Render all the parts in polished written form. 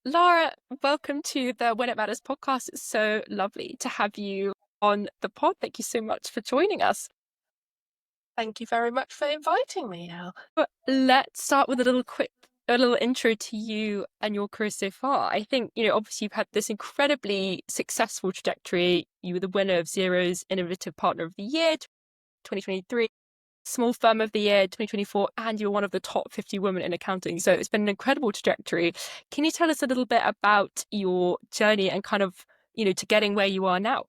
Lara, welcome to the When It Matters podcast. It's so lovely to have you on the pod. Thank you so much for joining us. Thank you very much for inviting me, Elle. But let's start with a little intro to you and your career so far. I think, obviously you've had this incredibly successful trajectory. You were the winner of Xero's Innovative Partner of the Year, 2023. Small Firm of the Year 2024, and you're one of the top 50 women in accounting. So it's been an incredible trajectory. Can you tell us a little bit about your journey and kind of, to getting where you are now?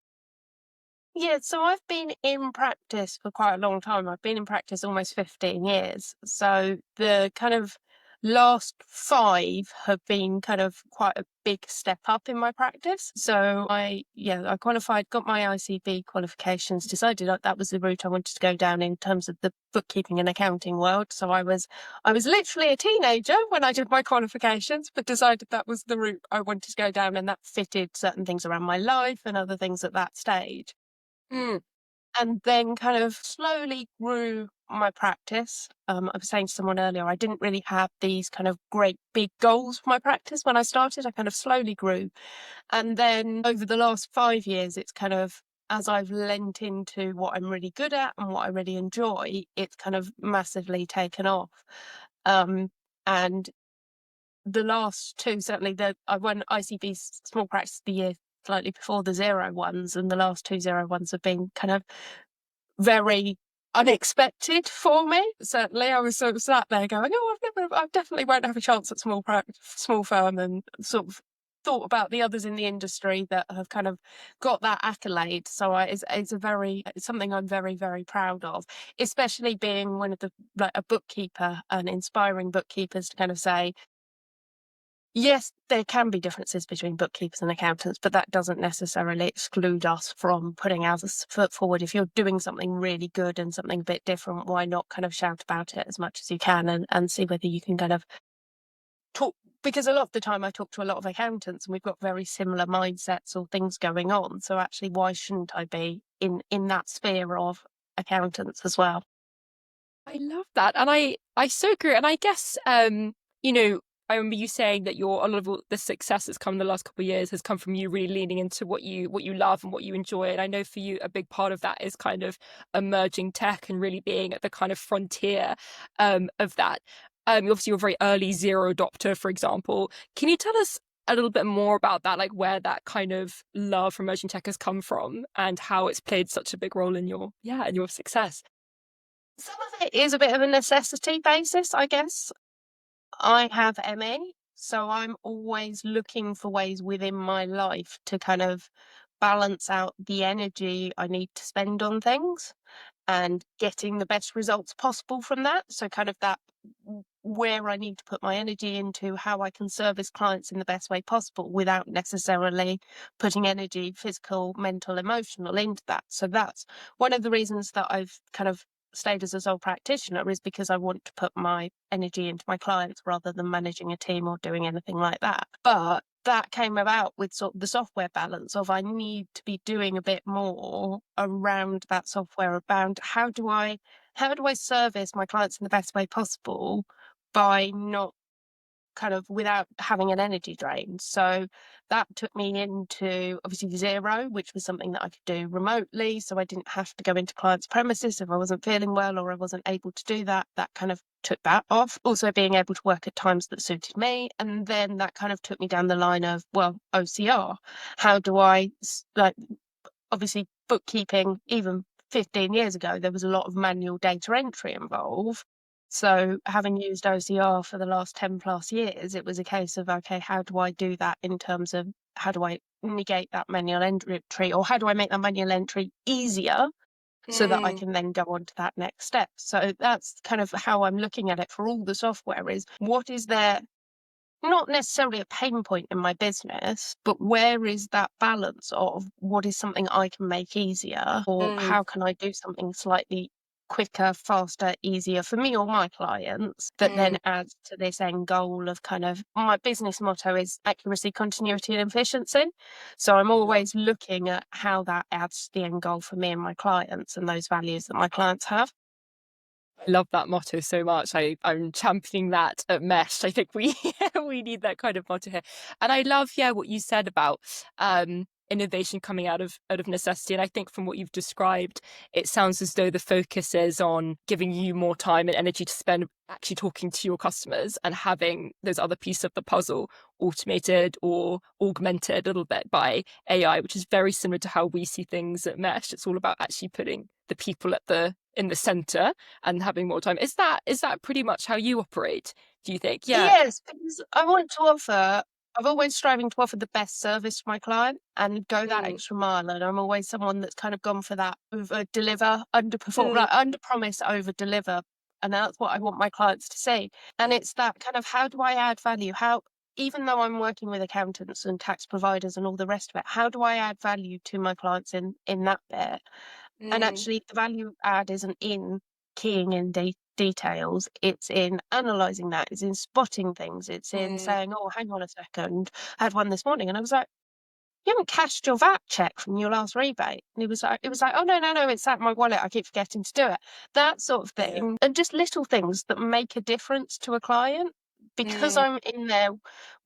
Yeah, so I've been in practice for quite a long time. I've been in practice almost 15 years. So the kind of last 5 have been kind of quite a big step up in my practice. So I qualified, got my ICB qualifications, decided that was the route I wanted to go down in terms of the bookkeeping and accounting world. So I was literally a teenager when I did my qualifications, but decided that was the route I wanted to go down, and that fitted certain things around my life and other things at that stage. Mm. And then kind of slowly grew my practice. I was saying to someone earlier, I didn't really have these kind of great big goals for my practice when I started. I kind of slowly grew. And then over the last 5 years, it's kind of, as I've lent into what I'm really good at and what I really enjoy, it's kind of massively taken off. And the last 2, certainly I won ICB Small Practice of the Year slightly before the Xero ones, and the last 2 Xero ones have been kind of very unexpected for me. Certainly, I was sort of sat there going, "Oh, I definitely won't have a chance at small firm," and sort of thought about the others in the industry that have kind of got that accolade. So it's something I'm very, very proud of, especially being one of a bookkeeper and inspiring bookkeepers to kind of say, yes, there can be differences between bookkeepers and accountants, but that doesn't necessarily exclude us from putting our foot forward. If you're doing something really good and something a bit different, why not kind of shout about it as much as you can, and see whether you can kind of talk? Because a lot of the time I talk to a lot of accountants and we've got very similar mindsets or things going on. So actually, why shouldn't I be in that sphere of accountants as well? I love that. And I so agree. And I guess, I remember you saying that a lot of the success that's come in the last couple of years has come from you really leaning into what you love and what you enjoy. And I know for you, a big part of that is kind of emerging tech and really being at the kind of frontier of that. Obviously, you're a very early Xero adopter, for example. Can you tell us a little bit more about that, like where that kind of love for emerging tech has come from and how it's played such a big role in your success? Some of it is a bit of a necessity basis, I guess. I have ME, so I'm always looking for ways within my life to kind of balance out the energy I need to spend on things and getting the best results possible from that. So kind of that where I need to put my energy into, how I can service clients in the best way possible without necessarily putting energy, physical, mental, emotional into that. So that's one of the reasons that I've kind of stayed as a sole practitioner, is because I want to put my energy into my clients rather than managing a team or doing anything like that. But that came about with sort of the software balance of, I need to be doing a bit more around that software, about how do I service my clients in the best way possible by not kind of without having an energy drain. So that took me into obviously Xero, which was something that I could do remotely. So I didn't have to go into clients' premises if I wasn't feeling well or I wasn't able to do that. That kind of took that off. Also being able to work at times that suited me. And then that kind of took me down the line of, well, OCR. How do I, like, obviously bookkeeping, even 15 years ago, there was a lot of manual data entry involved. So having used OCR for the last 10 plus years, it was a case of, okay, how do I do that in terms of how do I negate that manual entry, or how do I make that manual entry easier so that I Mm. can then go on to that next step? So that's kind of how I'm looking at it for all the software, is what is there, not necessarily a pain point in my business, but where is that balance of what is something I can make easier, or Mm. how can I do something slightly quicker, faster, easier for me or my clients, that Mm. then adds to this end goal of kind of, my business motto is accuracy, continuity, and efficiency. So I'm always looking at how that adds to the end goal for me and my clients and those values that my clients have. I love that motto so much. I'm championing that at Mesh. I think we we need that kind of motto here. And I love, yeah, what you said about innovation coming out of necessity. And I think from what you've described, it sounds as though the focus is on giving you more time and energy to spend actually talking to your customers and having those other pieces of the puzzle automated or augmented a little bit by AI, which is very similar to how we see things at Mesh. It's all about actually putting the people at the in the center and having more time. Is that pretty much how you operate, do you think? Yeah. Yes, because I've always striving to offer the best service to my client and go that Mm, extra mile. And I'm always someone that's kind of gone for that over deliver, underperform, mm, like under promise, over deliver. And that's what I want my clients to see. And it's that kind of, how do I add value? How, even though I'm working with accountants and tax providers and all the rest of it, how do I add value to my clients in that bit? And mm, actually, the value add isn't in keying in details, it's in analysing that, it's in spotting things, it's in mm, saying, oh, hang on a second, I had one this morning and I was like, you haven't cashed your VAT check from your last rebate. And it was like, oh no, it's at my wallet. I keep forgetting to do it. That sort of yeah. thing. And just little things that make a difference to a client. Because Mm, I'm in there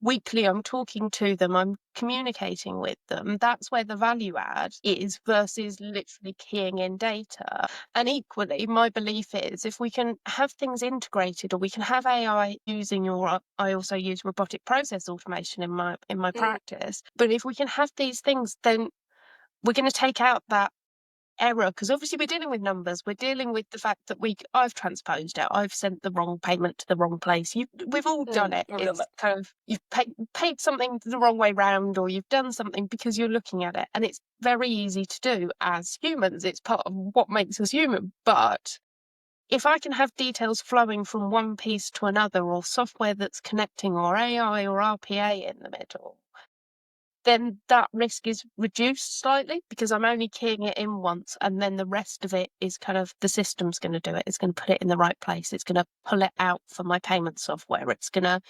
weekly, I'm talking to them, I'm communicating with them. That's where the value add is versus literally keying in data. And equally, my belief is if we can have things integrated or we can have AI using, or I also use robotic process automation in my mm, practice. But if we can have these things, then we're going to take out that error, because obviously we're dealing with numbers. We're dealing with the fact that I've transposed it. I've sent the wrong payment to the wrong place. We've all done it. I've done It's that. kind of you've paid something the wrong way round, or you've done something because you're looking at it, and it's very easy to do as humans. It's part of what makes us human. But if I can have details flowing from one piece to another, or software that's connecting, or AI or RPA in the middle, then that risk is reduced slightly because I'm only keying it in once, and then the rest of it is kind of the system's going to do it. It's going to put it in the right place. It's going to pull it out for my payment software. It's going to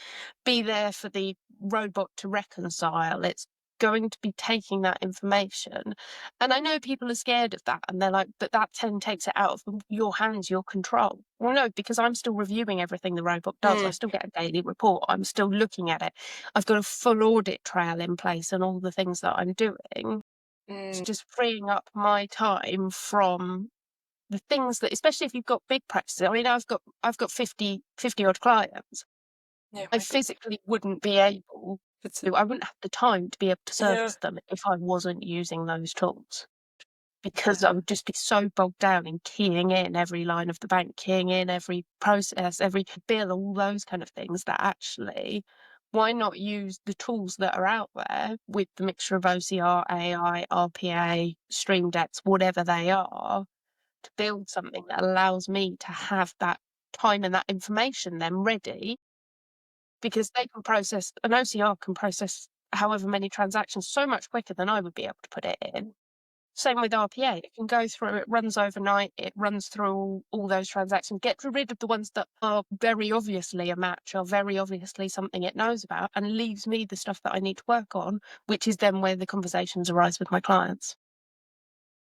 be there for the robot to reconcile. It's going to be taking that information. And I know people are scared of that and they're like, but that then takes it out of your hands, your control. Well, no, because I'm still reviewing everything the robot does. I Mm, still get a daily report. I'm still looking at it. I've got a full audit trail in place and all the things that I'm doing. It's mm. just freeing up my time from the things that, especially if you've got big practices. I mean, I've got 50 odd clients. Oh I my God. physically wouldn't be able It's, to, I wouldn't have the time to be able to yeah. service them if I wasn't using those tools, because I Yeah. would just be so bogged down in keying in every line of the bank, keying in every process, every bill, all those kind of things, that actually, why not use the tools that are out there with the mixture of OCR, AI, RPA, Stream Decks, whatever they are, to build something that allows me to have that time and that information then ready, because they can process, an OCR can process however many transactions so much quicker than I would be able to put it in. Same with RPA. It can go through, it runs overnight, it runs through all those transactions, get rid of the ones that are very obviously a match, or very obviously something it knows about, and leaves me the stuff that I need to work on, which is then where the conversations arise with my clients.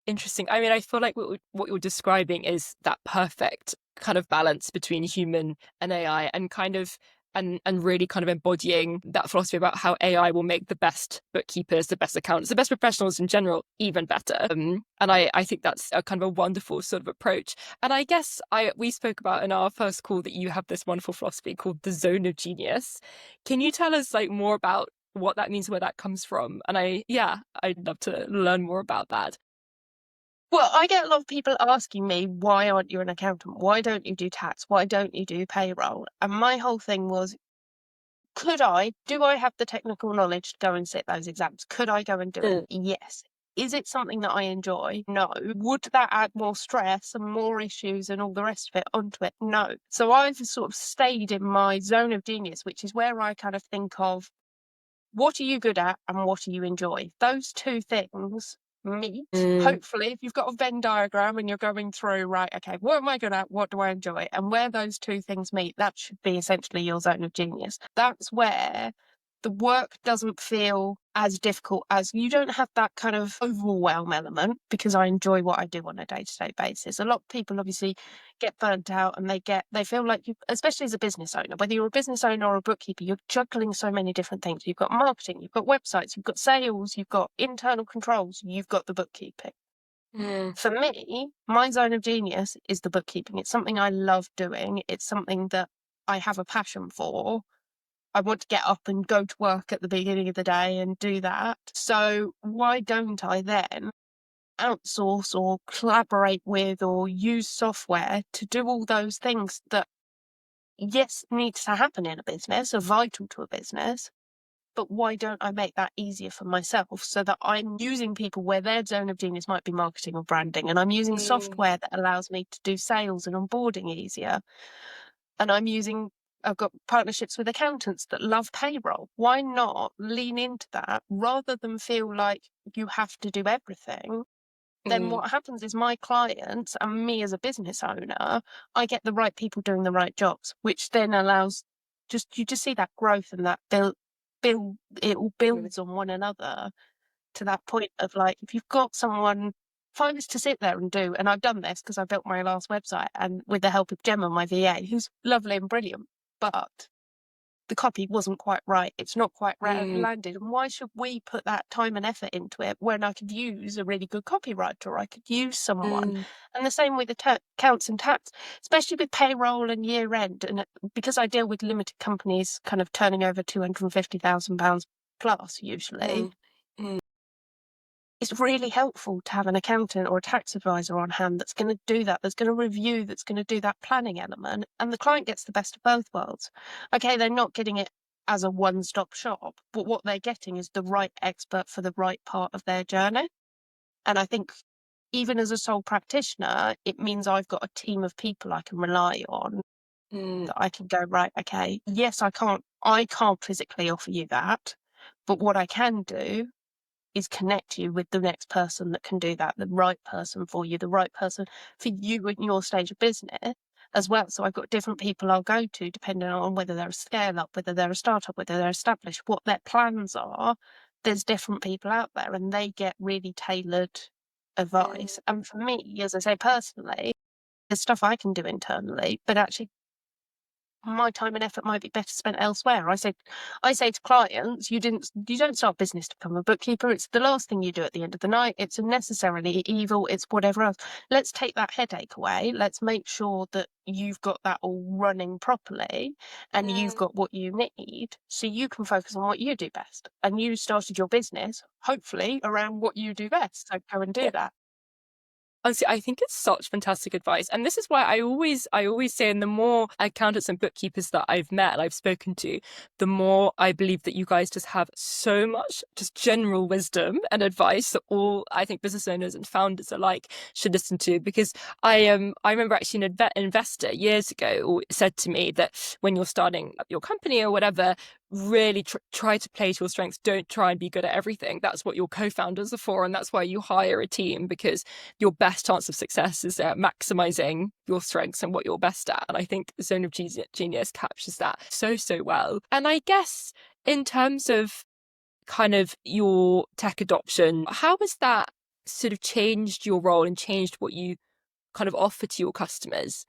Interesting. I mean, I feel like what you're describing is that perfect kind of balance between human and AI, and kind of and really kind of embodying that philosophy about how AI will make the best bookkeepers, the best accountants, the best professionals in general even better. And I think that's a kind of a wonderful sort of approach. And I guess we spoke about in our first call that you have this wonderful philosophy called the zone of genius. Can you tell us like more about what that means, where that comes from? And I'd love to learn more about that. Well, I get a lot of people asking me, why aren't you an accountant? Why don't you do tax? Why don't you do payroll? And my whole thing was, do I have the technical knowledge to go and sit those exams? Could I go and do it? Mm, Yes. Is it something that I enjoy? No. Would that add more stress and more issues and all the rest of it onto it? No. So I've sort of stayed in my zone of genius, which is where I kind of think of, what are you good at and what do you enjoy? Those two things meet. mm. Hopefully, if you've got a Venn diagram and you're going through, right, okay, what am I good at? What do I enjoy? And where those two things meet, that should be essentially your zone of genius. That's where the work doesn't feel as difficult, as you don't have that kind of overwhelm element, because I enjoy what I do on a day-to-day basis. A lot of people obviously get burnt out, and they feel like you, especially as a business owner, whether you're a business owner or a bookkeeper, you're juggling so many different things. You've got marketing, you've got websites, you've got sales, you've got internal controls, you've got the bookkeeping. For me, my zone of genius is the bookkeeping. It's something I love doing. It's something that I have a passion for. I want to get up and go to work at the beginning of the day and do that. So why don't I then outsource or collaborate with or use software to do all those things that, yes, needs to happen in a business, are vital to a business, but why don't I make that easier for myself, so that I'm using people where their zone of genius might be marketing or branding, and I'm using software that allows me to do sales and onboarding easier. And I've got partnerships with accountants that love payroll. Why not lean into that rather than feel like you have to do everything? Then what happens is my clients and me as a business owner, I get the right people doing the right jobs, which then allows you just see that growth, and that it all builds on one another, to that point of like, if you've got someone, if I was to sit there and do, and I've done this because I built my last website and with the help of Gemma, my VA, who's lovely and brilliant, but the copy wasn't quite right. It's not quite landed. And why should we put that time and effort into it when I could use a really good copywriter, or I could use someone? And the same with the accounts and tax, especially with payroll and year end. And because I deal with limited companies kind of turning over £250,000 plus usually, it's really helpful to have an accountant or a tax advisor on hand that's going to do that, that's going to review, that's going to do that planning element. And the client gets the best of both worlds. Okay, they're not getting it as a one-stop shop, but what they're getting is the right expert for the right part of their journey. And I think even as a sole practitioner, it means I've got a team of people I can rely on, that I can go, right, okay, yes, I can't physically offer you that, but what I can do is connect you with the next person that can do that, the right person for you, the right person for you in your stage of business as well. So I've got different people I'll go to depending on whether they're a scale up, whether they're a startup, whether they're established, what their plans are. There's different people out there, and they get really tailored advice. And for me, as I say, personally, there's stuff I can do internally, but actually my time and effort might be better spent elsewhere. I say to clients, you don't start business to become a bookkeeper. It's the last thing you do at the end of the night. It's unnecessarily evil. It's whatever else. Let's take that headache away. Let's make sure that you've got that all running properly, and you've got what you need, so you can focus on what you do best. And you started your business, hopefully, around what you do best. So go and do that. Honestly, I think it's such fantastic advice. And this is why I always say, and the more accountants and bookkeepers that I've met and I've spoken to, the more I believe that you guys just have so much just general wisdom and advice that all, I think, business owners and founders alike should listen to. Because I remember actually an investor years ago said to me that when you're starting up your company or whatever, really try to play to your strengths. Don't try and be good at everything. That's what your co-founders are for, and that's why you hire a team, because your best chance of success is maximizing your strengths and what you're best at. And I think Zone of Genius captures that so well. And I guess in terms of kind of your tech adoption, how has that sort of changed your role and changed what you kind of offer to your customers?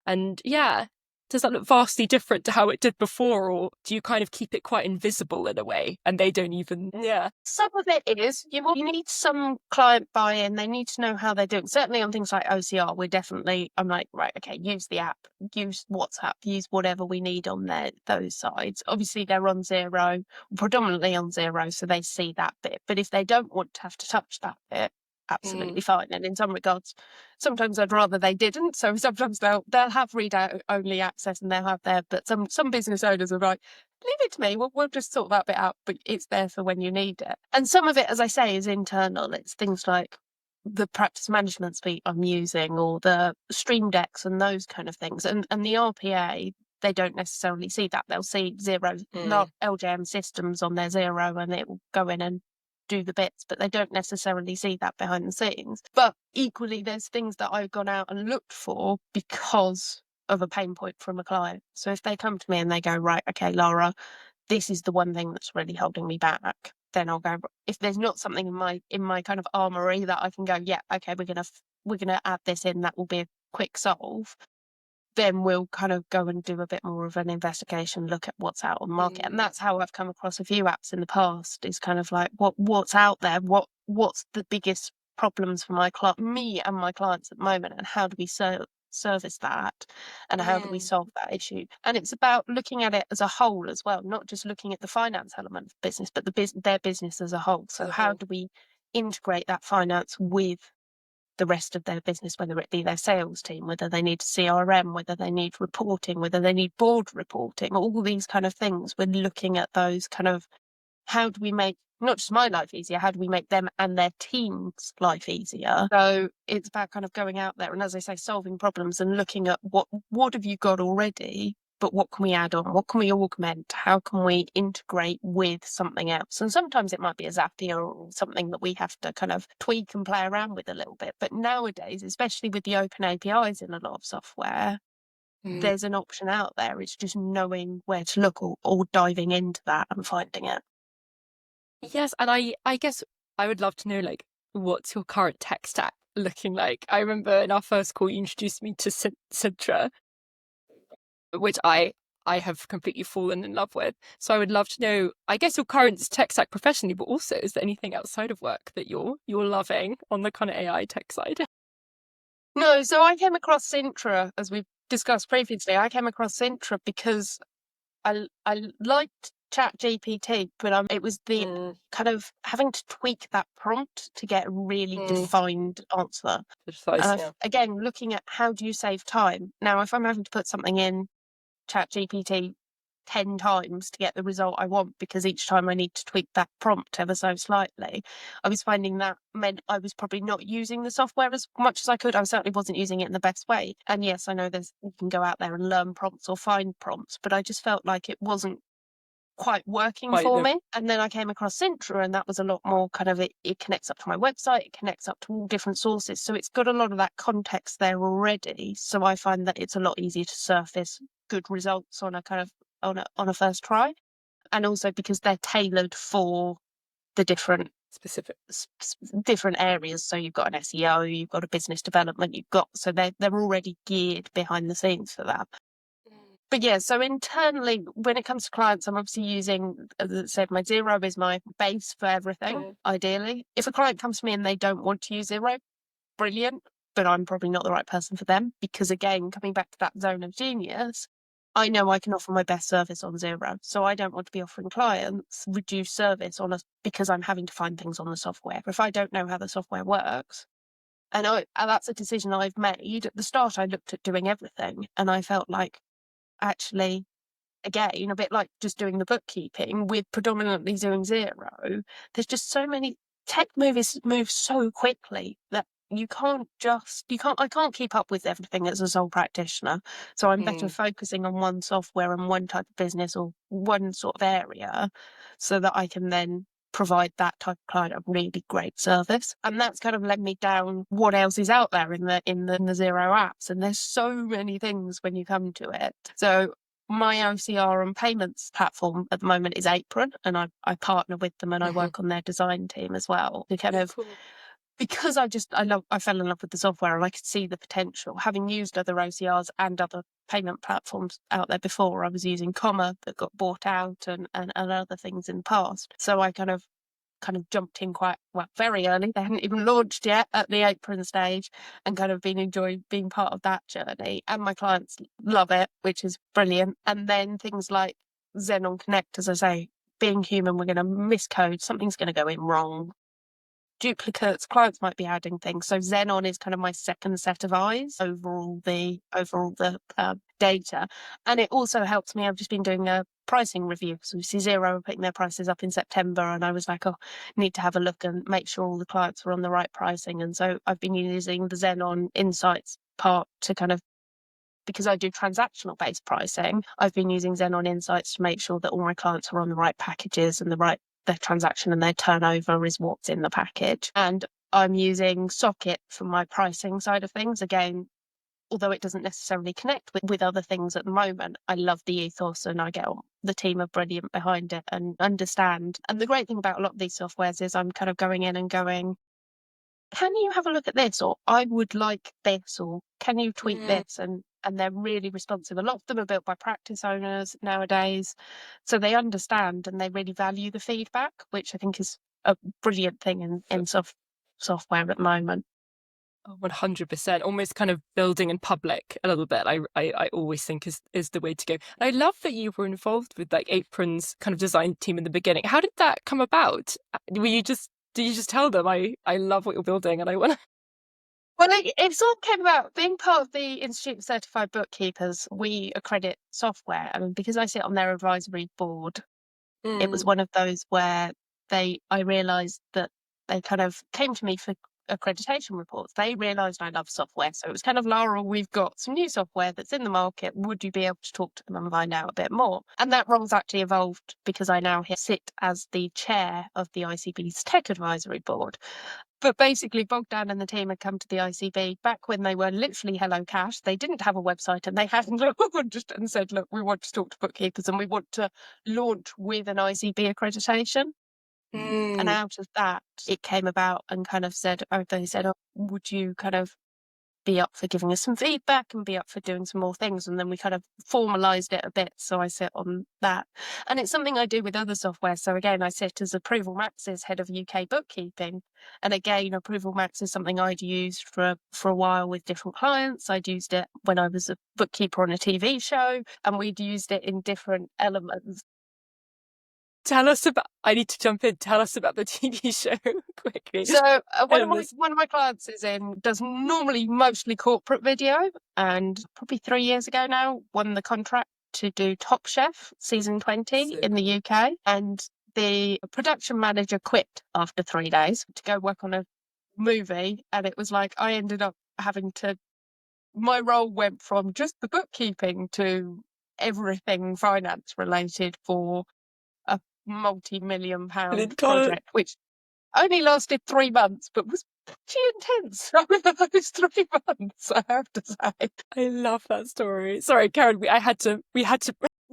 And yeah, does that look vastly different to how it did before, or do you kind of keep it quite invisible in a way and they don't even, yeah. Some of it is, you need some client buy-in. They need to know how they're doing. Certainly on things like OCR, I'm like, right, okay, use the app, use WhatsApp, use whatever we need on those sides. Obviously they're on Xero, predominantly on Xero, so they see that bit. But if they don't want to have to touch that bit, absolutely fine. And in some regards, sometimes I'd rather they didn't. So sometimes they'll have readout only access, and they'll have there. But some business owners are like, leave it to me. We'll just sort that bit out, but it's there for when you need it. And some of it, as I say, is internal. It's things like the practice management suite I'm using, or the stream decks and those kind of things. And the RPA, they don't necessarily see that. They'll see Xero, not LJM systems on their Xero, and it will go in and do the bits, but they don't necessarily see that behind the scenes. But equally, there's things that I've gone out and looked for because of a pain point from a client. So if they come to me and they go, right, okay, Lara, this is the one thing that's really holding me back, then I'll go, if there's not something in my kind of armory that I can go, yeah, okay, we're gonna add this in, that will be a quick solve, then we'll kind of go and do a bit more of an investigation, look at what's out on the market. And that's how I've come across a few apps in the past, is kind of like what's out there, what's the biggest problems for me and my clients at the moment, and how do we service that, and how do we solve that issue. And it's about looking at it as a whole as well, not just looking at the finance element of business, but their business as a whole. So how do we integrate that finance with the rest of their business, whether it be their sales team, whether they need CRM, whether they need reporting, whether they need board reporting, all these kind of things. We're looking at those kind of, how do we make not just my life easier, how do we make them and their team's life easier? So it's about kind of going out there and, as I say, solving problems and looking at what have you got already, but what can we add on? What can we augment? How can we integrate with something else? And sometimes it might be a Zapier or something that we have to kind of tweak and play around with a little bit. But nowadays, especially with the open APIs in a lot of software, there's an option out there. It's just knowing where to look, or diving into that and finding it. Yes, and I guess I would love to know, like, what's your current tech stack looking like? I remember in our first call you introduced me to Cintra, which I have completely fallen in love with. So I would love to know, I guess, your current tech stack professionally, but also, is there anything outside of work that you're loving on the kind of AI tech side? No, so I came across Cintra, as we've discussed previously. I came across Cintra because I liked ChatGPT, but it was the kind of having to tweak that prompt to get a really defined answer. Again, looking at how do you save time. Now, if I'm having to put something in ChatGPT 10 times to get the result I want, because each time I need to tweak that prompt ever so slightly, I was finding that meant I was probably not using the software as much as I could. I certainly wasn't using it in the best way. And yes, I know you can go out there and learn prompts or find prompts, but I just felt like it wasn't quite working for me. And then I came across Cintra, and that was a lot more kind of, it connects up to my website, it connects up to all different sources, so it's got a lot of that context there already. So I find that it's a lot easier to surface good results on a kind of on a first try, and also because they're tailored for the different specific different areas. So you've got an SEO, you've got a business development, so they're already geared behind the scenes for that. But yeah, so internally, when it comes to clients, I'm obviously using, as I said, my Xero is my base for everything, ideally. If a client comes to me and they don't want to use Xero, brilliant, but I'm probably not the right person for them, because again, coming back to that zone of genius, I know I can offer my best service on Xero. So I don't want to be offering clients reduced service because I'm having to find things on the software. If I don't know how the software works, and that's a decision I've made. At the start, I looked at doing everything, and I felt like, actually, again, a bit like just doing the bookkeeping with predominantly doing Xero, there's just so many tech move so quickly that I can't keep up with everything as a sole practitioner. So I'm better focusing on one software and one type of business or one sort of area, so that I can then provide that type of client a really great service. And that's kind of led me down what else is out there in the Xero apps. And there's so many things when you come to it. So my OCR and payments platform at the moment is Apron, and I partner with them, and I work on their design team as well to kind of, because I fell in love with the software, and I could see the potential. Having used other OCRs and other payment platforms out there before, I was using Comma that got bought out, and other things in the past. So I kind of jumped in quite very early. They hadn't even launched yet at the Apron stage, and kind of been enjoying being part of that journey. And my clients love it, which is brilliant. And then things like Xenon Connect, as I say, being human, we're going to miscode, something's going to go in wrong. Duplicates, clients might be adding things. So Xenon is kind of my second set of eyes over all the data. And it also helps me. I've just been doing a pricing review. So we see Xero are putting their prices up in September, and I was like, need to have a look and make sure all the clients are on the right pricing. And so I've been using the Xenon Insights part to kind of, because I do transactional based pricing, I've been using Xenon Insights to make sure that all my clients are on the right packages and their transaction and their turnover is what's in the package. And I'm using Socket for my pricing side of things. Again, although it doesn't necessarily connect with other things at the moment, I love the ethos and I get on. The team are brilliant behind it and understand. And the great thing about a lot of these softwares is I'm kind of going in and going, can you have a look at this? Or I would like this, or can you tweak Mm. this? And they're really responsive. A lot of them are built by practice owners nowadays. So they understand and they really value the feedback, which I think is a brilliant thing in software at the moment. 100%, almost kind of building in public a little bit. I always think is the way to go. And I love that you were involved with like Apron's kind of design team in the beginning. How did that come about? Did you just tell them I love what you're building and I want to? Well, it sort of came about being part of the Institute of Certified Bookkeepers. We accredit software, and because I sit on their advisory board, it was Mm. one of those where I realised that they kind of came to me for accreditation reports. They realised I love software. So it was kind of, Lara, we've got some new software that's in the market. Would you be able to talk to them and find out a bit more? And that role's actually evolved because I now sit as the chair of the ICB's tech advisory board. But basically, Bogdan and the team had come to the ICB back when they were literally Hello Cash. They didn't have a website and they hadn't launched and said, look, we want to talk to bookkeepers and we want to launch with an ICB accreditation. And Mm. out of that, it came about and kind of said, they said, oh, would you kind of be up for giving us some feedback and be up for doing some more things? And then we kind of formalized it a bit. So I sit on that. And it's something I do with other software. So again, I sit as Approval Max's head of UK bookkeeping. And again, Approval Max is something I'd used for a while with different clients. I'd used it when I was a bookkeeper on a TV show, and we'd used it in different elements. Tell us about. I need to jump in. Tell us about the TV show quickly. So one of my clients does normally mostly corporate video, and probably 3 years ago now won the contract to do Top Chef season 20 in the UK, and the production manager quit after 3 days to go work on a movie, and it was like I ended up having to. My role went from just the bookkeeping to everything finance related for a multi-million-pound project, which only lasted 3 months, but was pretty intense over those 3 months, I have to say. I love that story. Sorry, Karen, we had to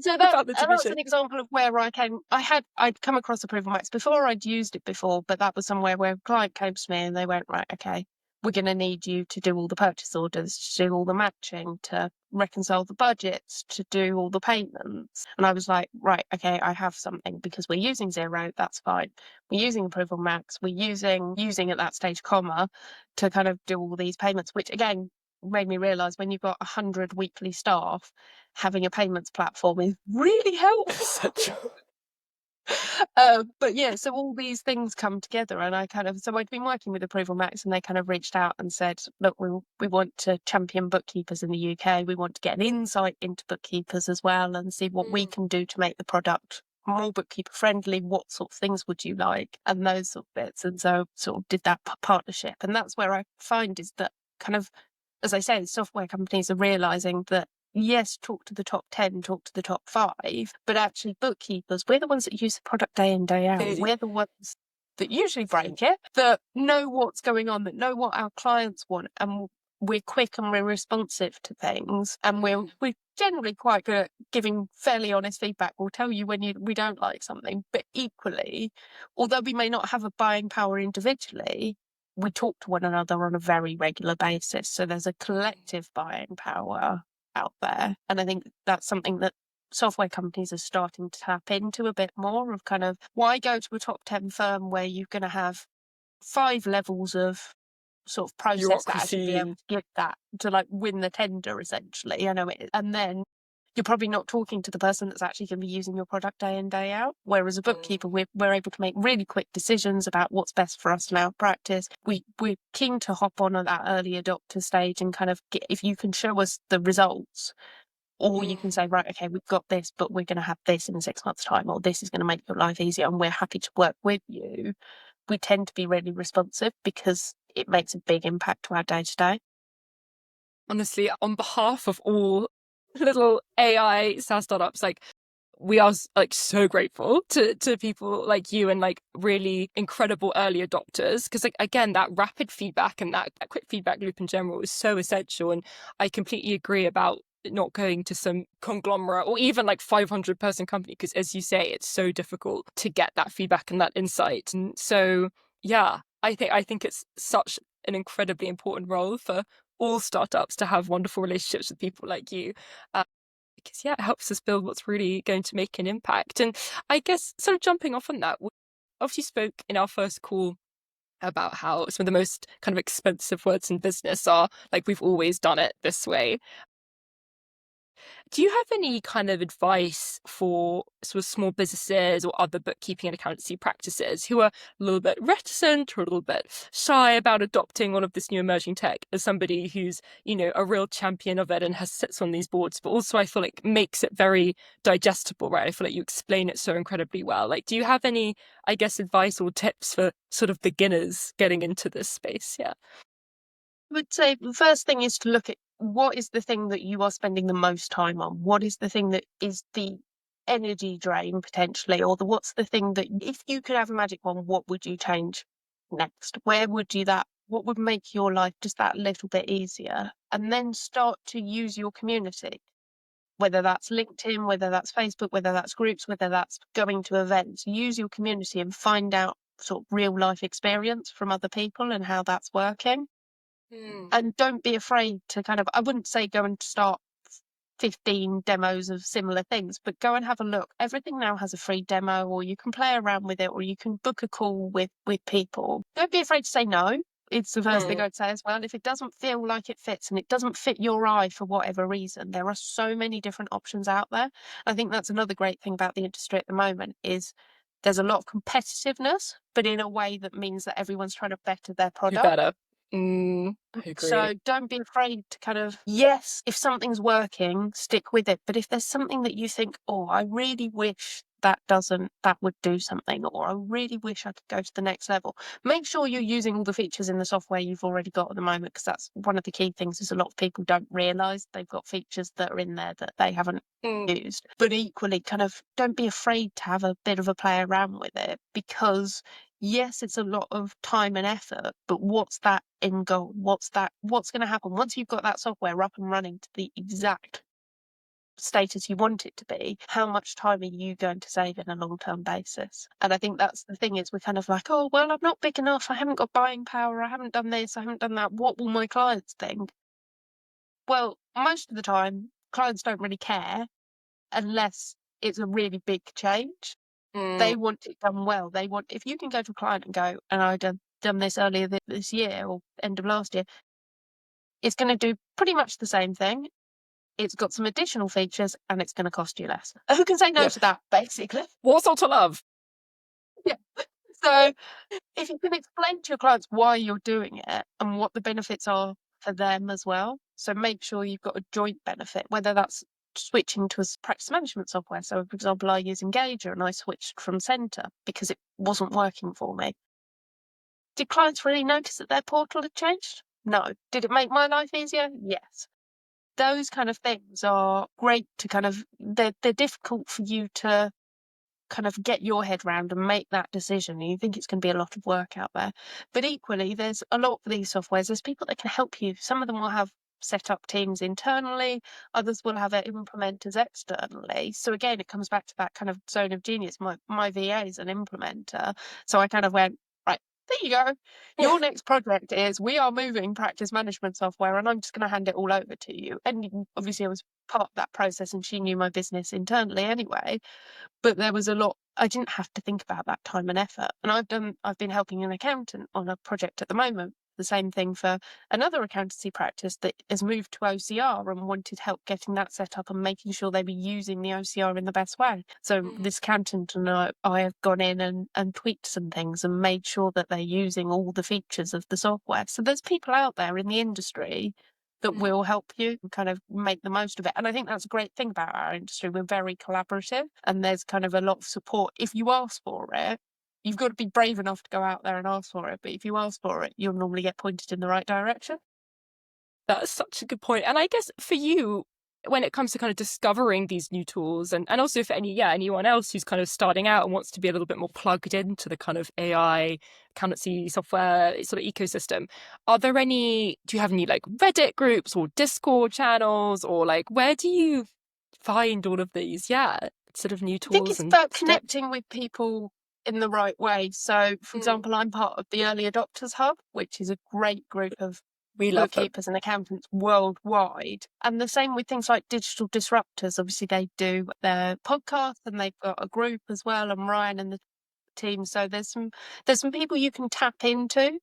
So about the TV that's show. an example of where I'd come across Approval Max before, I'd used it before, but that was somewhere where a client came to me and they went, right, okay, we're going to need you to do all the purchase orders, to do all the matching, to reconcile the budgets, to do all the payments. And I was like, right, okay, I have something because we're using Xero, that's fine. We're using Approval Max, we're using at that stage comma to kind of do all these payments, which again made me realise when you've got 100 weekly staff, having a payments platform is really helpful. But yeah, so all these things come together, and so I'd been working with Approval Max, and they kind of reached out and said, look, we want to champion bookkeepers in the UK. We want to get an insight into bookkeepers as well and see what we can do to make the product more bookkeeper friendly. What sort of things would you like? And those sort of bits. And so sort of did that partnership. And that's where I find is that kind of, as I say, software companies are realizing that yes, talk to the top 10, talk to the top 5, but actually bookkeepers, we're the ones that use the product day in, day out. We're the ones that usually break it, that know what's going on, that know what our clients want, and we're quick and we're responsive to things, and we're generally quite good at giving fairly honest feedback. We'll tell you when we don't like something, but equally, although we may not have a buying power individually, we talk to one another on a very regular basis. So there's a collective buying power out there. And I think that's something that software companies are starting to tap into a bit more of kind of, why go to a top 10 firm where you're going to have 5 levels of sort of process that actually be able to get that to like win the tender essentially. I know it, and then you're probably not talking to the person that's actually going to be using your product day in, day out. Whereas a bookkeeper, we're able to make really quick decisions about what's best for us in our practice. We're keen to hop on at that early adopter stage and kind of if you can show us the results, or you can say, right, okay, we've got this, but we're going to have this in 6 months' time, or this is going to make your life easier and we're happy to work with you. We tend to be really responsive because it makes a big impact to our day to day. Honestly, on behalf of all little AI SaaS startups, like we are like so grateful to people like you and like really incredible early adopters, because like again, that rapid feedback and that quick feedback loop in general is so essential. And I completely agree about not going to some conglomerate or even like 500-person company, because as you say, it's so difficult to get that feedback and that insight. And so yeah, I think it's such an incredibly important role for all startups to have wonderful relationships with people like you. Because yeah, it helps us build what's really going to make an impact. And I guess sort of jumping off on that, we obviously spoke in our first call about how some of the most kind of expensive words in business are like, we've always done it this way. Do you have any kind of advice for sort of small businesses or other bookkeeping and accountancy practices who are a little bit reticent or a little bit shy about adopting all of this new emerging tech, as somebody who's, a real champion of it and has sits on these boards, but also I feel like makes it very digestible, right? I feel like you explain it so incredibly well. Like, do you have any, I guess, advice or tips for sort of beginners getting into this space? Yeah. I would say the first thing is to look at what is the thing that you are spending the most time on? What is the thing that is the energy drain potentially? Or what's the thing that, if you could have a magic wand, what would you change next? Where would you what would make your life just that little bit easier? And then start to use your community, whether that's LinkedIn, whether that's Facebook, whether that's groups, whether that's going to events. Use your community and find out sort of real life experience from other people and how that's working. Mm. And don't be afraid to I wouldn't say go and start 15 demos of similar things, but go and have a look. Everything now has a free demo, or you can play around with it, or you can book a call with people. Don't be afraid to say no. It's the first thing Mm. I'd say as well. If it doesn't feel like it fits and it doesn't fit your eye for whatever reason, there are so many different options out there. I think that's another great thing about the industry at the moment is there's a lot of competitiveness, but in a way that means that everyone's trying to better their Do product. better. I agree. So don't be afraid to yes, if something's working, stick with it. But if there's something that you think, oh, I really wish that would do something, or I really wish I could go to the next level, make sure you're using all the features in the software you've already got at the moment, because that's one of the key things is a lot of people don't realize they've got features that are in there that they haven't Mm. used. But equally, don't be afraid to have a bit of a play around with it, because yes, it's a lot of time and effort, but what's that end goal? What's going to happen once you've got that software up and running to the exact status you want it to be? How much time are you going to save in a long-term basis? And I think that's the thing is we're like, oh, well, I'm not big enough. I haven't got buying power. I haven't done this. I haven't done that. What will my clients think? Well, most of the time, clients don't really care unless it's a really big change. Mm. They want it done well. If you can go to a client and go, and I done this earlier this year or end of last year, it's going to do pretty much the same thing. It's got some additional features and it's going to cost you less. Who can say no Yeah. to that, basically? Warsaw to love. Yeah. So if you can explain to your clients why you're doing it and what the benefits are for them as well. So make sure you've got a joint benefit, whether that's switching to a practice management software. So for example, I use Engager and I switched from Centre because it wasn't working for me. Did clients really notice that their portal had changed? No. Did it make my life easier? Yes. Those kind of things are great to they're difficult for you to get your head round and make that decision. And you think it's going to be a lot of work out there. But equally, there's a lot for these softwares. There's people that can help you. Some of them will have set up teams internally, others will have implementers externally. So again, it comes back to that kind of zone of genius. My VA is an implementer. So I went, right, there you go. Your next project is we are moving practice management software and I'm just going to hand it all over to you. And obviously I was part of that process and she knew my business internally anyway. But there was a lot, I didn't have to think about that time and effort. And I've been helping an accountant on a project at the moment. The same thing for another accountancy practice that has moved to OCR and wanted help getting that set up and making sure they were using the OCR in the best way. So this accountant and I have gone in and tweaked some things and made sure that they're using all the features of the software. So there's people out there in the industry that will help you make the most of it. And I think that's a great thing about our industry. We're very collaborative and there's a lot of support. If you ask for it, you've got to be brave enough to go out there and ask for it. But if you ask for it, you'll normally get pointed in the right direction. That's such a good point. And I guess for you, when it comes to kind of discovering these new tools, and also for anyone else who's kind of starting out and wants to be a little bit more plugged into the kind of AI accountancy software sort of ecosystem, do you have any like Reddit groups or Discord channels, or like where do you find all of these sort of new I think tools it's and about steps? connecting with people in the right way. So, for example, I'm part of the Early Adopters Hub, which is a great group of We love them. bookkeepers and accountants worldwide. And the same with things like digital disruptors. Obviously, they do their podcast and they've got a group as well, and Ryan and the team. So there's some people you can tap into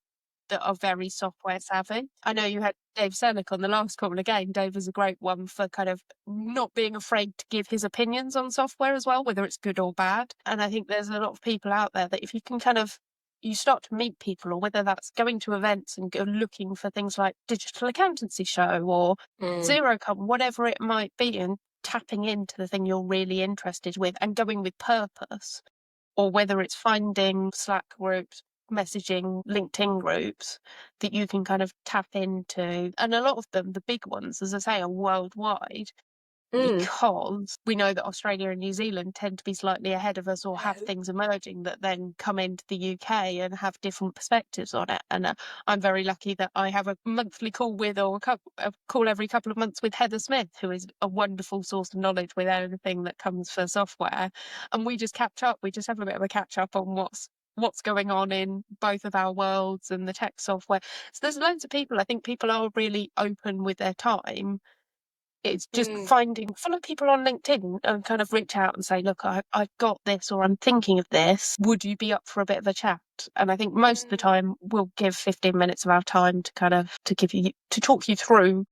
that are very software savvy. I know you had Dave Selnick on the last call. Again, Dave is a great one for kind of not being afraid to give his opinions on software as well, whether it's good or bad. And I think there's a lot of people out there that if you can kind of, you start to meet people, or whether that's going to events and go looking for things like digital accountancy show or Xero, whatever it might be, and tapping into the thing you're really interested with and going with purpose, or whether it's finding Slack groups, messaging, LinkedIn groups that you can kind of tap into. And a lot of them, the big ones, as I say, are worldwide, because we know that Australia and New Zealand tend to be slightly ahead of us, or have things emerging that then come into the UK and have different perspectives on it. And I'm very lucky that I have a monthly call with, or a call every couple of months with Heather Smith, who is a wonderful source of knowledge with anything that comes for software. And we just catch up. We just have a bit of a catch up on what's going on in both of our worlds and the tech software. So there's loads of people. I think people are really open with their time. It's just follow people on LinkedIn and kind of reach out and say, look, I've got this, or I'm thinking of this. Would you be up for a bit of a chat? And I think most of the time we'll give 15 minutes of our time to kind of to talk you through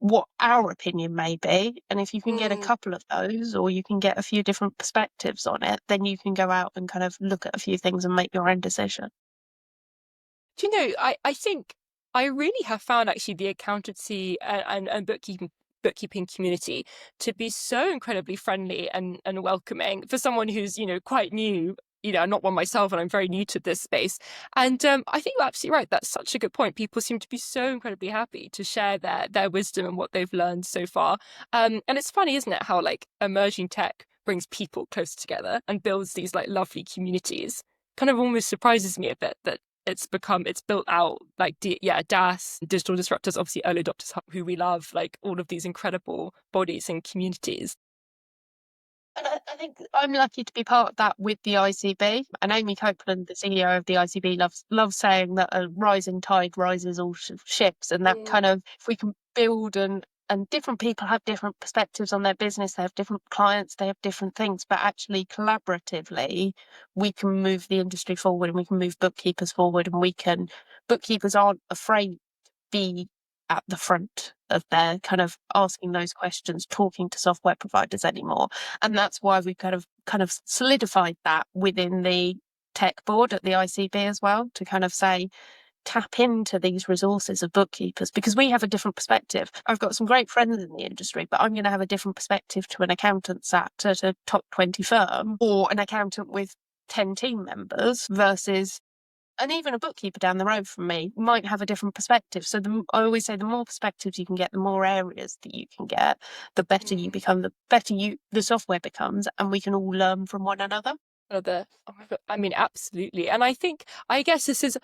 what our opinion may be. And if you can get a couple of those, or you can get a few different perspectives on it, then you can go out and kind of look at a few things and make your own decision. Do you know, I think I really have found actually the accountancy and bookkeeping community to be so incredibly friendly and welcoming for someone who's, quite new. I'm not one myself, and I'm very new to this space. And I think you're absolutely right. That's such a good point. People seem to be so incredibly happy to share their wisdom and what they've learned so far. And it's funny, isn't it, how like emerging tech brings people close together and builds these like lovely communities. Kind of almost surprises me a bit that it's built out like DAS, digital disruptors, obviously early adopters who we love, like all of these incredible bodies and communities. And I think I'm lucky to be part of that with the ICB. And Amy Copeland, the CEO of the ICB, loves saying that a rising tide rises all ships. And that kind of, if we can build and different people have different perspectives on their business, they have different clients, they have different things, but actually collaboratively, we can move the industry forward, and we can move bookkeepers forward, and bookkeepers aren't afraid to be at the front of their kind of asking those questions, talking to software providers anymore. And that's why we've kind of solidified that within the tech board at the ICB as well, to kind of say, tap into these resources of bookkeepers, because we have a different perspective. I've got some great friends in the industry, but I'm going to have a different perspective to an accountant at a top 20 firm, or an accountant with 10 team members versus, and even a bookkeeper down the road from me might have a different perspective. So I always say the more perspectives you can get, the more areas that you can get, the better you become, the software becomes, and we can all learn from one another. I mean, absolutely. And I guess this is,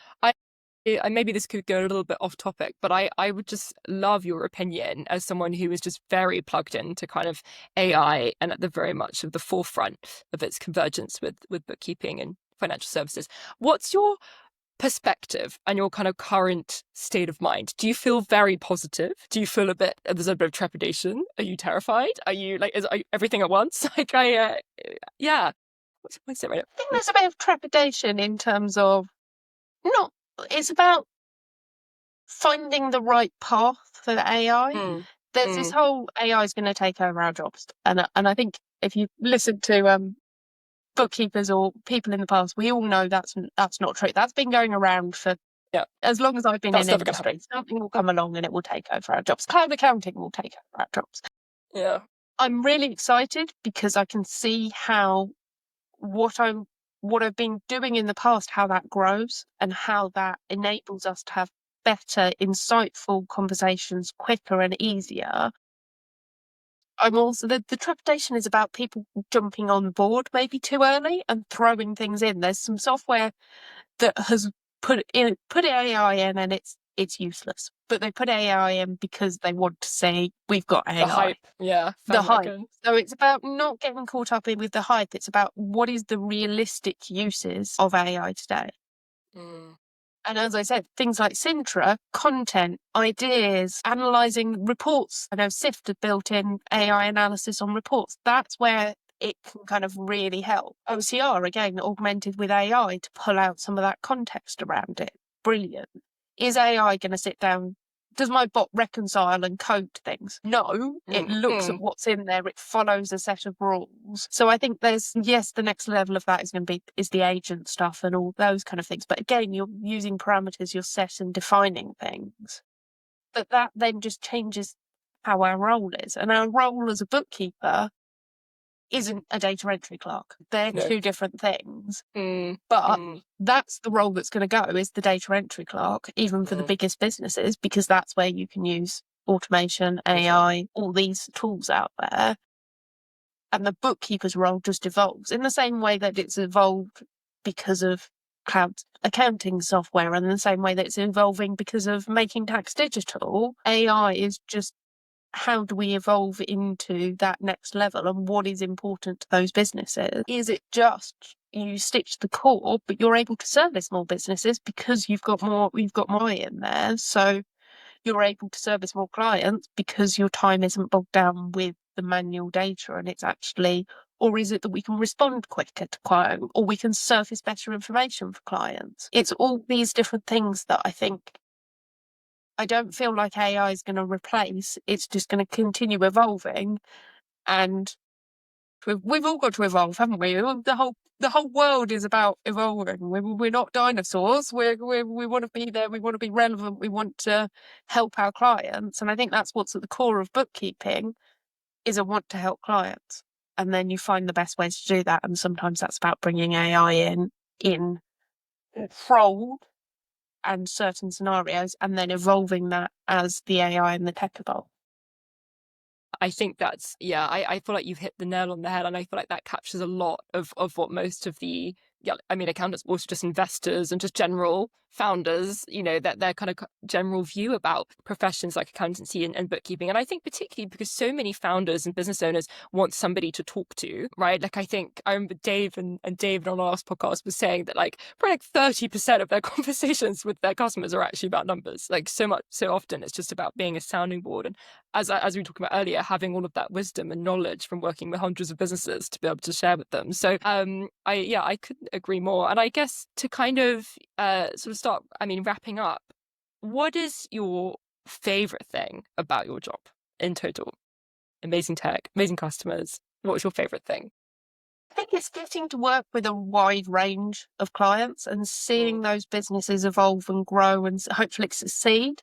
maybe this could go a little bit off topic, but I would just love your opinion as someone who is just very plugged into kind of AI and at the very much of the forefront of its convergence with bookkeeping and financial services. What's your perspective and your kind of current state of mind? Do you feel very positive? Do you feel there's a bit of trepidation? Are you terrified? Are you like, everything at once? Like yeah. What's your mindset right now? I think there's a bit of trepidation in terms of, not, it's about finding the right path for the AI. There's this whole AI is going to take over our jobs, and I think if you listen to bookkeepers or people in the past, we all know that's not true. That's been going around for as long as I've been in industry. Something will come along and it will take over our jobs. Cloud accounting will take over our jobs. Yeah. I'm really excited because I can see how what I've been doing in the past, how that grows and how that enables us to have better, insightful conversations quicker and easier. I'm also the trepidation is about people jumping on board maybe too early and throwing things in. There's some software that has put AI in and it's useless. But they put AI in because they want to say we've got The AI. hype, yeah, The hype. bandwagon. So it's about not getting caught up in with the hype. It's about what is the realistic uses of AI today. Mm. And as I said, things like Sintra, content, ideas, analysing reports. I know Sift had built in AI analysis on reports. That's where it can kind of really help. OCR, again, augmented with AI to pull out some of that context around it. Brilliant. Is AI going to sit down? Does my bot reconcile and code things? No, it looks at what's in there. It follows a set of rules. So I think yes, the next level of that is the agent stuff and all those kind of things. But again, you're using parameters, you're set and defining things. But that then just changes how our role is. And our role as a bookkeeper isn't a data entry clerk. They're No. two different things. Mm. But Mm. that's the role that's going to go, is the data entry clerk, even for the biggest businesses, because that's where you can use automation, AI, all these tools out there. And the bookkeeper's role just evolves in the same way that it's evolved because of cloud accounting software, and in the same way that it's evolving because of making tax digital. AI is just, how do we evolve into that next level, and what is important to those businesses? Is it just you stitch the core, but you're able to service more businesses because you've got more in there. So you're able to service more clients because your time isn't bogged down with the manual data, and it's actually, or is it that we can respond quicker to clients, or we can surface better information for clients? It's all these different things that I don't feel like AI is going to replace. It's just going to continue evolving, and we've all got to evolve, haven't we? The whole world is about evolving. We're not dinosaurs. We want to be there. We want to be relevant. We want to help our clients, and I think that's what's at the core of bookkeeping, is a want to help clients. And then you find the best ways to do that, and sometimes that's about bringing AI in controlled and certain scenarios, and then evolving that as the AI and the tech evolve. I think that's, yeah, I feel like you've hit the nail on the head. And I feel like that captures a lot of what most of the, yeah, I mean, accountants, also just investors and just general founders, that their kind of general view about professions like accountancy and bookkeeping. And I think particularly because so many founders and business owners want somebody to talk to, right? Like, I think I remember Dave and David on our last podcast was saying that probably 30% of their conversations with their customers are actually about numbers. Like, so often it's just about being a sounding board. And as we were talking about earlier, having all of that wisdom and knowledge from working with hundreds of businesses to be able to share with them. So I couldn't agree more. And I guess to kind of sort of start, wrapping up, what is your favorite thing about your job in total? Amazing tech, amazing customers. What's your favorite thing? I think it's getting to work with a wide range of clients and seeing those businesses evolve and grow and hopefully succeed.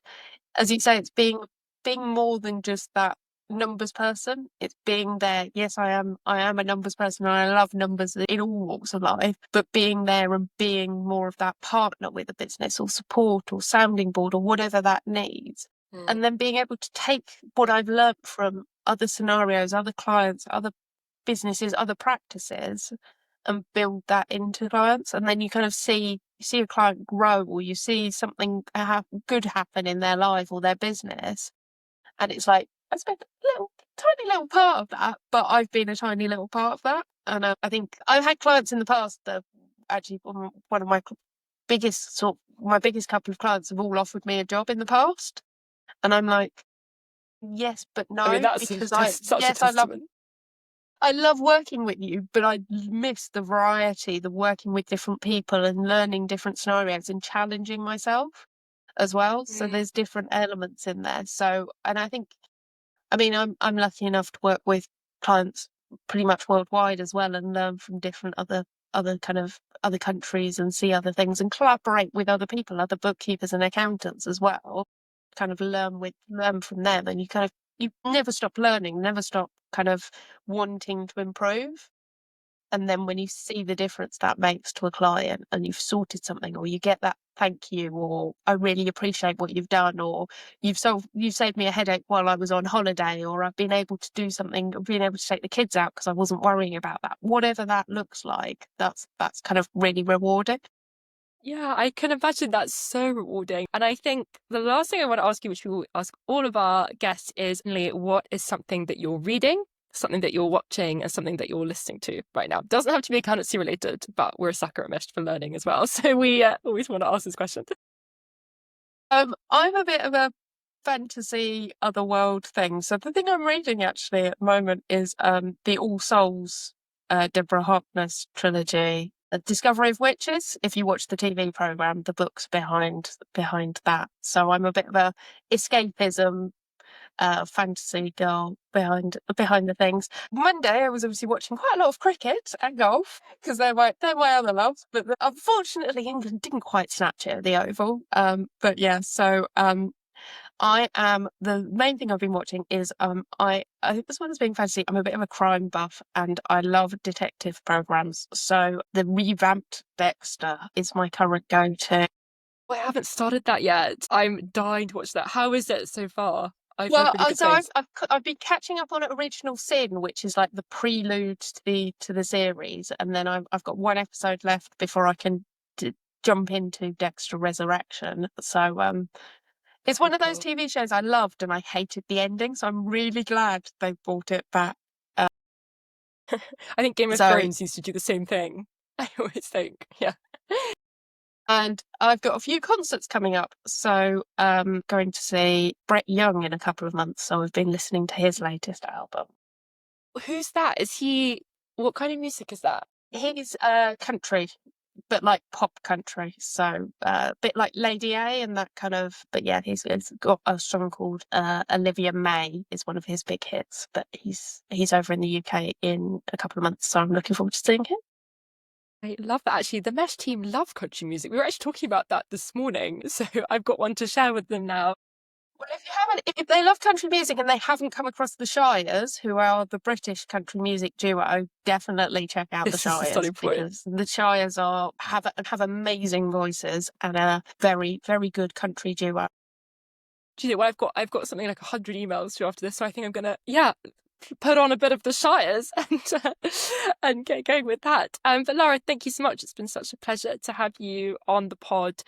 As you say, it's being more than just that numbers person. It's being there. Yes, I am a numbers person, and I love numbers in all walks of life, but being there and being more of that partner with a business, or support, or sounding board, or whatever that needs. And then being able to take what I've learned from other scenarios, other clients, other businesses, other practices, and build that into clients. And then you kind of see a client grow, or you see something good happen in their life or their business, and it's like, I spent a tiny little part of that, but I've been a tiny little part of that. And I think I've had clients in the past that actually, one of my biggest couple of clients have all offered me a job in the past, and I'm like, yes, but no, That's because such a testament. I love working with you, but I miss the variety, the working with different people and learning different scenarios and challenging myself as well. So there's different elements in there. So, and I think, I'm lucky enough to work with clients pretty much worldwide as well, and learn from different other countries, and see other things, and collaborate with other people, other bookkeepers and accountants as well. Kind of learn from them, and you never stop learning, never stop kind of wanting to improve. And then when you see the difference that makes to a client and you've sorted something, or you get that thank you, or I really appreciate what you've done, or you've saved me a headache while I was on holiday, or I've been able to do something, I've been able to take the kids out because I wasn't worrying about that. Whatever that looks like, that's kind of really rewarding. Yeah, I can imagine that's so rewarding. And I think the last thing I want to ask you, which we will ask all of our guests, is what is something that you're reading, something that you're watching, and something that you're listening to right now? Doesn't have to be accountancy related, but we're a sucker at Mesh for learning as well. So we always want to ask this question. I'm a bit of a fantasy otherworld thing. So the thing I'm reading actually at the moment is the All Souls Deborah Harkness trilogy, Discovery of Witches. If you watch the TV program, the books behind that. So I'm a bit of a escapism fantasy girl behind the things. Monday I was obviously watching quite a lot of cricket and golf because they're my other loves, but unfortunately England didn't quite snatch it at the Oval. But yeah, so I am the main thing I've been watching is I as well as being fantasy, I'm a bit of a crime buff and I love detective programs. So the revamped Dexter is my current go-to. I haven't started that yet. I'm dying to watch that. How is it so far? I've heard Well, really good so things. I've been catching up on Original Sin, which is like the prelude to the series, and then I've got one episode left before I can jump into Dexter Resurrection. So it's one of those Cool. TV shows I loved and I hated the ending, so I'm really glad they brought it back. I think Game of So Thrones used to do the same thing. I always think, yeah. and I've got a few concerts coming up, so going to see Brett Young in a couple of months. So I've been listening to his latest album. Who's that? Is he? What kind of music is that? He's country, but like pop country, so a bit like Lady A and that kind of. But yeah, he's got a song called Olivia May is one of his big hits. But he's over in the UK in a couple of months, so I'm looking forward to seeing him. I love that. Actually, the Mesh team love country music. We were actually talking about that this morning, so I've got one to share with them now. Well, if they love country music and they haven't come across the Shires, who are the British country music duo, definitely check out the This is the Shires starting point. because the Shires have amazing voices and a very, very good country duo. Do you know what? I've got something like 100 emails to after this, so I think I'm gonna put on a bit of the Shires and get going with that. But Lara, thank you so much. It's been such a pleasure to have you on the pod.